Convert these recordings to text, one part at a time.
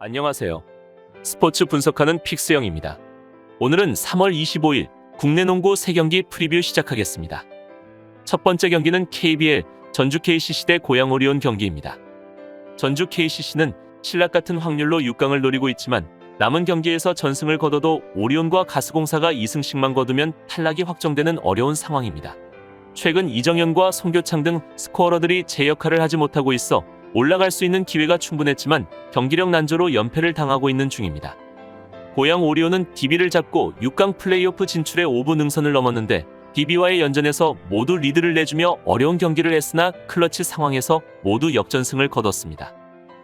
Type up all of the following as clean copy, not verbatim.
안녕하세요. 스포츠 분석하는 픽스영입니다. 오늘은 3월 25일 국내 농구 3경기 프리뷰 시작하겠습니다. 첫 번째 경기는 KBL 전주 KCC 대 고양 오리온 경기입니다. 전주 KCC는 신락 같은 확률로 6강을 노리고 있지만 남은 경기에서 전승을 거둬도 오리온과 가스공사가 2승씩만 거두면 탈락이 확정되는 어려운 상황입니다. 최근 이정현과 송교창 등 스코어러들이 제 역할을 하지 못하고 있어 올라갈 수 있는 기회가 충분했지만 경기력 난조로 연패를 당하고 있는 중입니다. 고양 오리온은 DB를 잡고 6강 플레이오프 진출의 5부 능선을 넘었는데 DB와의 연전에서 모두 리드를 내주며 어려운 경기를 했으나 클러치 상황에서 모두 역전승을 거뒀습니다.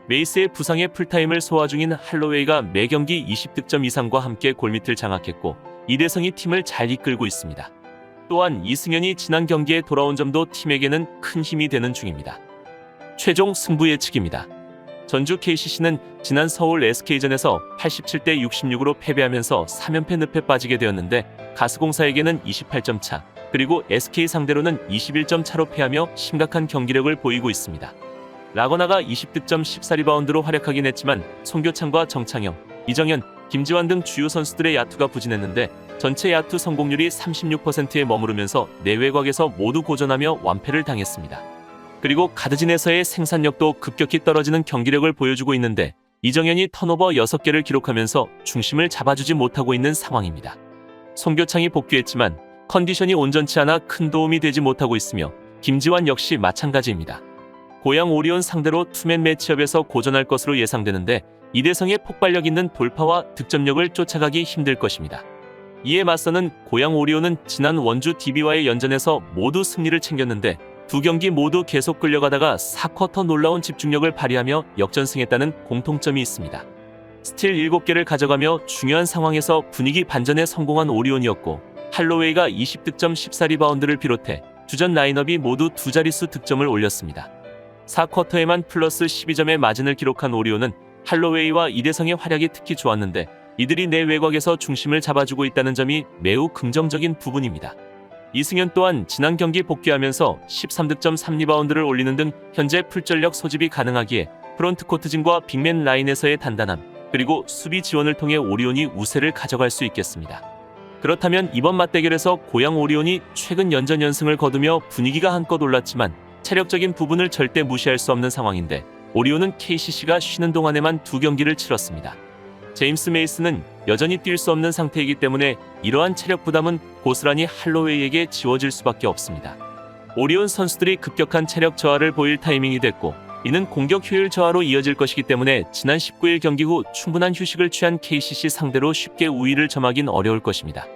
메이스의 부상에 풀타임을 소화 중인 할로웨이가 매 경기 20득점 이상과 함께 골밑을 장악했고 이대성이 팀을 잘 이끌고 있습니다. 또한 이승현이 지난 경기에 돌아온 점도 팀에게는 큰 힘이 되는 중입니다. 최종 승부 예측입니다. 전주 KCC는 지난 서울 SK전에서 87대 66으로 패배하면서 3연패 늪에 빠지게 되었는데 가스공사에게는 28점 차, 그리고 SK 상대로는 21점 차로 패하며 심각한 경기력을 보이고 있습니다. 라거나가 20득점 14리바운드로 활약하긴 했지만 송교창과 정창영, 이정현, 김지환 등 주요 선수들의 야투가 부진했는데 전체 야투 성공률이 36%에 머무르면서 내외곽에서 모두 고전하며 완패를 당했습니다. 그리고 가드진에서의 생산력도 급격히 떨어지는 경기력을 보여주고 있는데 이정현이 턴오버 6개를 기록하면서 중심을 잡아주지 못하고 있는 상황입니다. 송교창이 복귀했지만 컨디션이 온전치 않아 큰 도움이 되지 못하고 있으며 김지환 역시 마찬가지입니다. 고양 오리온 상대로 투맨 매치업에서 고전할 것으로 예상되는데 이대성의 폭발력 있는 돌파와 득점력을 쫓아가기 힘들 것입니다. 이에 맞서는 고양 오리온은 지난 원주 DB와의 연전에서 모두 승리를 챙겼는데 두 경기 모두 계속 끌려가다가 4쿼터 놀라운 집중력을 발휘하며 역전승했다는 공통점이 있습니다. 스틸 7개를 가져가며 중요한 상황에서 분위기 반전에 성공한 오리온이었고 할로웨이가 20득점 14리바운드를 비롯해 주전 라인업이 모두 두 자릿수 득점을 올렸습니다. 4쿼터에만 플러스 12점의 마진을 기록한 오리온은 할로웨이와 이대성의 활약이 특히 좋았는데 이들이 내 외곽에서 중심을 잡아주고 있다는 점이 매우 긍정적인 부분입니다. 이승현 또한 지난 경기 복귀하면서 13득점 3리바운드를 올리는 등 현재 풀전력 소집이 가능하기에 프론트코트진과 빅맨 라인에서의 단단함, 그리고 수비 지원을 통해 오리온이 우세를 가져갈 수 있겠습니다. 그렇다면 이번 맞대결에서 고양 오리온이 최근 연전 연승을 거두며 분위기가 한껏 올랐지만 체력적인 부분을 절대 무시할 수 없는 상황인데 오리온은 KCC가 쉬는 동안에만 두 경기를 치렀습니다. 제임스 메이슨은 여전히 뛸 수 없는 상태이기 때문에 이러한 체력 부담은 고스란히 할로웨이에게 지워질 수밖에 없습니다. 오리온 선수들이 급격한 체력 저하를 보일 타이밍이 됐고 이는 공격 효율 저하로 이어질 것이기 때문에 지난 19일 경기 후 충분한 휴식을 취한 KCC 상대로 쉽게 우위를 점하긴 어려울 것입니다.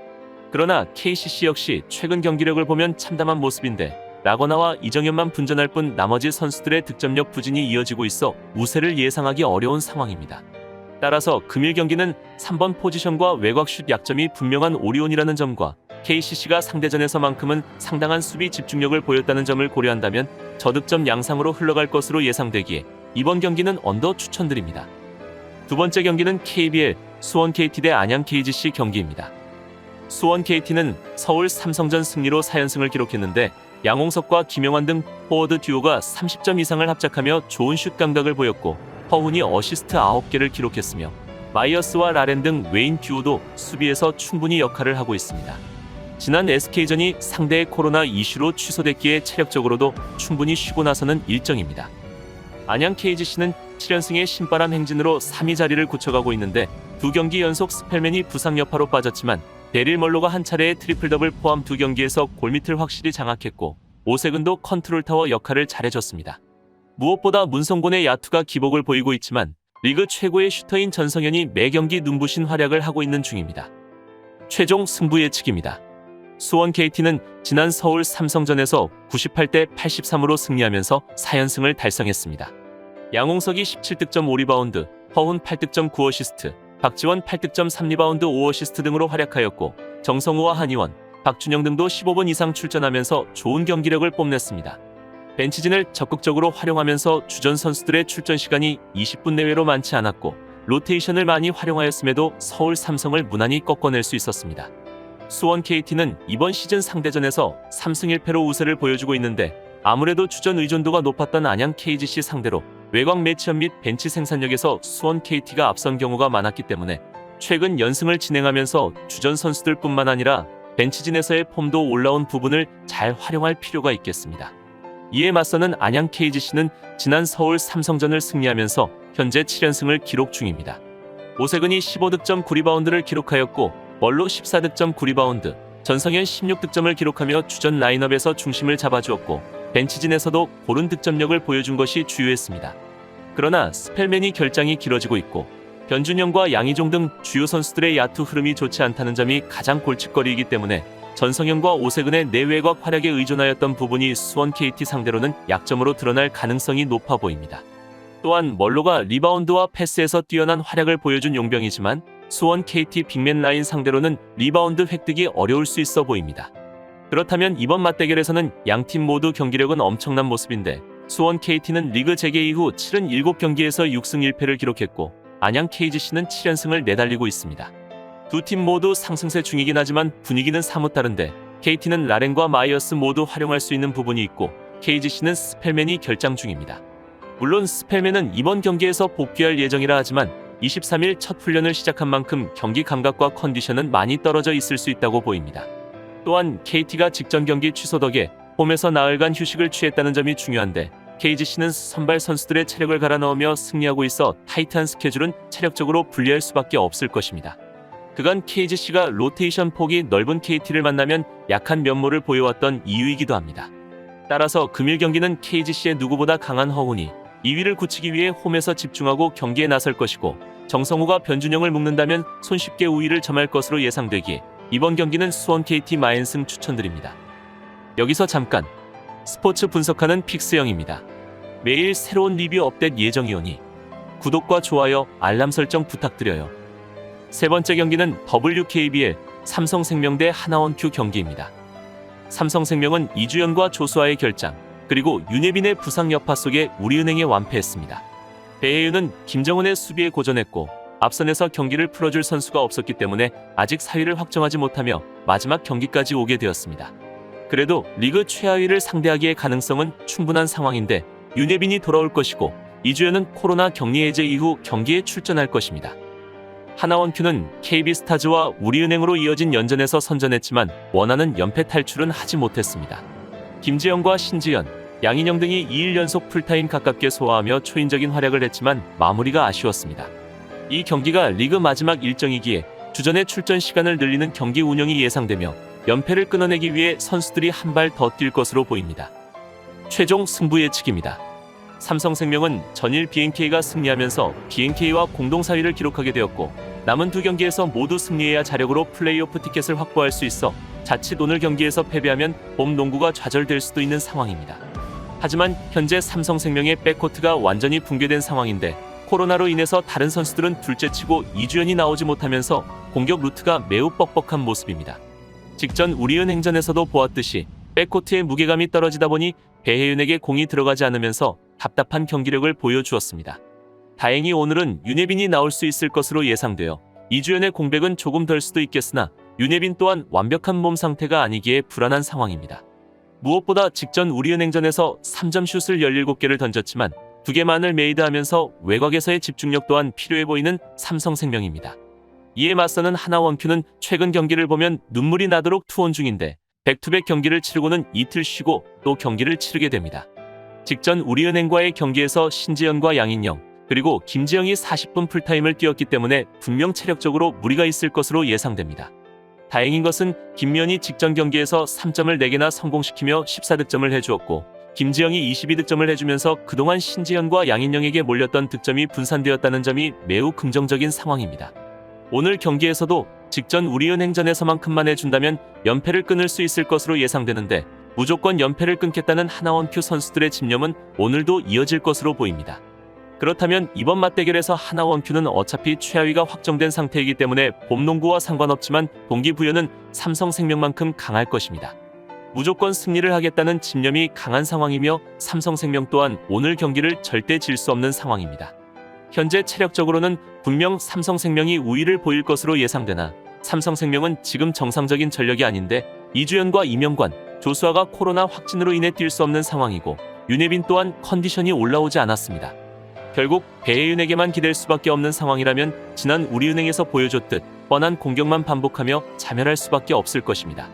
그러나 KCC 역시 최근 경기력을 보면 참담한 모습인데 라거나와 이정현만 분전할 뿐 나머지 선수들의 득점력 부진이 이어지고 있어 우세를 예상하기 어려운 상황입니다. 따라서 금일 경기는 3번 포지션과 외곽슛 약점이 분명한 오리온이라는 점과 KCC가 상대전에서만큼은 상당한 수비 집중력을 보였다는 점을 고려한다면 저득점 양상으로 흘러갈 것으로 예상되기에 이번 경기는 언더 추천드립니다. 두 번째 경기는 KBL 수원 KT 대 안양 KGC 경기입니다. 수원 KT는 서울 삼성전 승리로 4연승을 기록했는데 양홍석과 김영환 등 포워드 듀오가 30점 이상을 합작하며 좋은 슛 감각을 보였고 허훈이 어시스트 9개를 기록했으며 마이어스와 라렌 등 외인 듀오도 수비에서 충분히 역할을 하고 있습니다. 지난 SK전이 상대의 코로나 이슈로 취소됐기에 체력적으로도 충분히 쉬고 나서는 일정입니다. 안양 KGC는 7연승의 신바람 행진으로 3위 자리를 굳혀가고 있는데 두 경기 연속 스펠맨이 부상 여파로 빠졌지만 데릴 멀로가 한 차례의 트리플 더블 포함 두 경기에서 골밑을 확실히 장악했고 오세근도 컨트롤 타워 역할을 잘해줬습니다. 무엇보다 문성곤의 야투가 기복을 보이고 있지만 리그 최고의 슈터인 전성현이 매 경기 눈부신 활약을 하고 있는 중입니다. 최종 승부 예측입니다. 수원 KT는 지난 서울 삼성전에서 98대 83으로 승리하면서 4연승을 달성했습니다. 양홍석이 17득점 5리바운드, 허훈 8득점 9어시스트, 박지원 8득점 3리바운드 5어시스트 등으로 활약하였고 정성우와 한희원, 박준영 등도 15분 이상 출전하면서 좋은 경기력을 뽐냈습니다. 벤치진을 적극적으로 활용하면서 주전 선수들의 출전 시간이 20분 내외로 많지 않았고 로테이션을 많이 활용하였음에도 서울 삼성을 무난히 꺾어낼 수 있었습니다. 수원 KT는 이번 시즌 상대전에서 3승 1패로 우세를 보여주고 있는데 아무래도 주전 의존도가 높았던 안양 KGC 상대로 외곽 매치업 및 벤치 생산력에서 수원 KT가 앞선 경우가 많았기 때문에 최근 연승을 진행하면서 주전 선수들뿐만 아니라 벤치진에서의 폼도 올라온 부분을 잘 활용할 필요가 있겠습니다. 이에 맞서는 안양 KGC는 지난 서울 삼성전을 승리하면서 현재 7연승을 기록 중입니다. 오세근이 15득점 9리바운드를 기록하였고 멀로 14득점 9리바운드, 전성현 16득점을 기록하며 주전 라인업에서 중심을 잡아주었고 벤치진에서도 고른 득점력을 보여준 것이 주요했습니다. 그러나 스펠맨이 결장이 길어지고 있고 변준영과 양희종 등 주요 선수들의 야투 흐름이 좋지 않다는 점이 가장 골칫거리이기 때문에 전성현과 오세근의 내외곽 활약에 의존하였던 부분이 수원 KT 상대로는 약점으로 드러날 가능성이 높아 보입니다. 또한 멀로가 리바운드와 패스에서 뛰어난 활약을 보여준 용병이지만 수원 KT 빅맨 라인 상대로는 리바운드 획득이 어려울 수 있어 보입니다. 그렇다면 이번 맞대결에서는 양팀 모두 경기력은 엄청난 모습인데 수원 KT는 리그 재개 이후 77경기에서 6승 1패를 기록했고 안양 KGC는 7연승을 내달리고 있습니다. 두 팀 모두 상승세 중이긴 하지만 분위기는 사뭇 다른데 KT는 라렌과 마이어스 모두 활용할 수 있는 부분이 있고 KGC는 스펠맨이 결장 중입니다. 물론 스펠맨은 이번 경기에서 복귀할 예정이라 하지만 23일 첫 훈련을 시작한 만큼 경기 감각과 컨디션은 많이 떨어져 있을 수 있다고 보입니다. 또한 KT가 직전 경기 취소 덕에 홈에서 나흘간 휴식을 취했다는 점이 중요한데 KGC는 선발 선수들의 체력을 갈아 넣으며 승리하고 있어 타이트한 스케줄은 체력적으로 불리할 수밖에 없을 것입니다. 그간 KGC가 로테이션 폭이 넓은 KT를 만나면 약한 면모를 보여왔던 이유이기도 합니다. 따라서 금일 경기는 KGC의 누구보다 강한 허훈이 2위를 굳히기 위해 홈에서 집중하고 경기에 나설 것이고 정성우가 변준영을 묶는다면 손쉽게 우위를 점할 것으로 예상되기에 이번 경기는 수원 KT 마인승 추천드립니다. 여기서 잠깐 스포츠 분석하는 픽스영입니다. 매일 새로운 리뷰 업데이트 예정이오니 구독과 좋아요, 알람 설정 부탁드려요. 세 번째 경기는 WKBL 삼성생명 대 하나원큐 경기입니다. 삼성생명은 이주연과 조수아의 결장, 그리고 윤예빈의 부상 여파 속에 우리은행에 완패했습니다. 배혜윤은 김정은의 수비에 고전했고 앞선에서 경기를 풀어줄 선수가 없었기 때문에 아직 4위를 확정하지 못하며 마지막 경기까지 오게 되었습니다. 그래도 리그 최하위를 상대하기의 가능성은 충분한 상황인데 윤예빈이 돌아올 것이고 이주연은 코로나 격리 해제 이후 경기에 출전할 것입니다. 하나원큐는 KB스타즈와 우리은행으로 이어진 연전에서 선전했지만 원하는 연패 탈출은 하지 못했습니다. 김재영과 신지연, 양인영 등이 2일 연속 풀타임 가깝게 소화하며 초인적인 활약을 했지만 마무리가 아쉬웠습니다. 이 경기가 리그 마지막 일정이기에 주전의 출전 시간을 늘리는 경기 운영이 예상되며 연패를 끊어내기 위해 선수들이 한 발 더 뛸 것으로 보입니다. 최종 승부 예측입니다. 삼성생명은 전일 BNK가 승리하면서 BNK와 공동 4위를 기록하게 되었고 남은 두 경기에서 모두 승리해야 자력으로 플레이오프 티켓을 확보할 수 있어 자칫 오늘 경기에서 패배하면 봄 농구가 좌절될 수도 있는 상황입니다. 하지만 현재 삼성생명의 백코트가 완전히 붕괴된 상황인데 코로나로 인해서 다른 선수들은 둘째치고 이주연이 나오지 못하면서 공격 루트가 매우 뻑뻑한 모습입니다. 직전 우리은행전에서도 보았듯이 백코트의 무게감이 떨어지다 보니 배혜윤에게 공이 들어가지 않으면서 답답한 경기력을 보여주었습니다. 다행히 오늘은 윤예빈이 나올 수 있을 것으로 예상되어 이주연의 공백은 조금 덜 수도 있겠으나 윤예빈 또한 완벽한 몸 상태가 아니기에 불안한 상황입니다. 무엇보다 직전 우리은행전에서 3점 슛을 17개를 던졌지만 2개만을 메이드하면서 외곽에서의 집중력 또한 필요해 보이는 삼성생명입니다. 이에 맞서는 하나원큐는 최근 경기를 보면 눈물이 나도록 투혼 중인데 백투백 경기를 치르고는 이틀 쉬고 또 경기를 치르게 됩니다. 직전 우리은행과의 경기에서 신지연과 양인영 그리고 김지영이 40분 풀타임을 뛰었기 때문에 분명 체력적으로 무리가 있을 것으로 예상됩니다. 다행인 것은 김면이 직전 경기에서 3점을 4개나 성공시키며 14득점을 해주었고 김지영이 22득점을 해주면서 그동안 신지연과 양인영에게 몰렸던 득점이 분산되었다는 점이 매우 긍정적인 상황입니다. 오늘 경기에서도 직전 우리은행전에서만큼만 해준다면 연패를 끊을 수 있을 것으로 예상되는데 무조건 연패를 끊겠다는 하나원큐 선수들의 집념은 오늘도 이어질 것으로 보입니다. 그렇다면 이번 맞대결에서 하나원큐는 어차피 최하위가 확정된 상태이기 때문에 봄농구와 상관없지만 동기부여는 삼성생명만큼 강할 것입니다. 무조건 승리를 하겠다는 집념이 강한 상황이며 삼성생명 또한 오늘 경기를 절대 질 수 없는 상황입니다. 현재 체력적으로는 분명 삼성생명이 우위를 보일 것으로 예상되나 삼성생명은 지금 정상적인 전력이 아닌데 이주연과 이명관, 조수아가 코로나 확진으로 인해 뛸 수 없는 상황이고 윤예빈 또한 컨디션이 올라오지 않았습니다. 결국 배혜윤에게만 기댈 수밖에 없는 상황이라면 지난 우리은행에서 보여줬듯 뻔한 공격만 반복하며 자멸할 수밖에 없을 것입니다.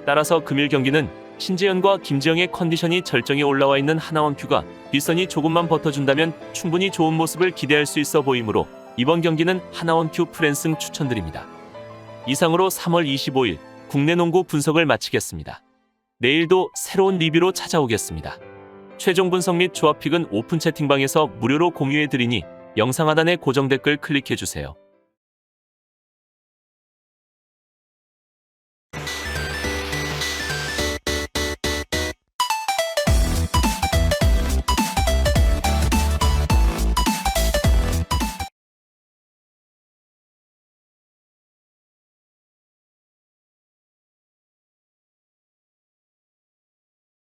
따라서 금일 경기는 신재현과 김지영의 컨디션이 절정에 올라와 있는 하나원큐가 뒷선이 조금만 버텨준다면 충분히 좋은 모습을 기대할 수 있어 보이므로 이번 경기는 하나원큐 프랜승 추천드립니다. 이상으로 3월 25일 국내 농구 분석을 마치겠습니다. 내일도 새로운 리뷰로 찾아오겠습니다. 최종 분석 및 조합픽은 오픈 채팅방에서 무료로 공유해드리니 영상 하단의 고정 댓글 클릭해주세요.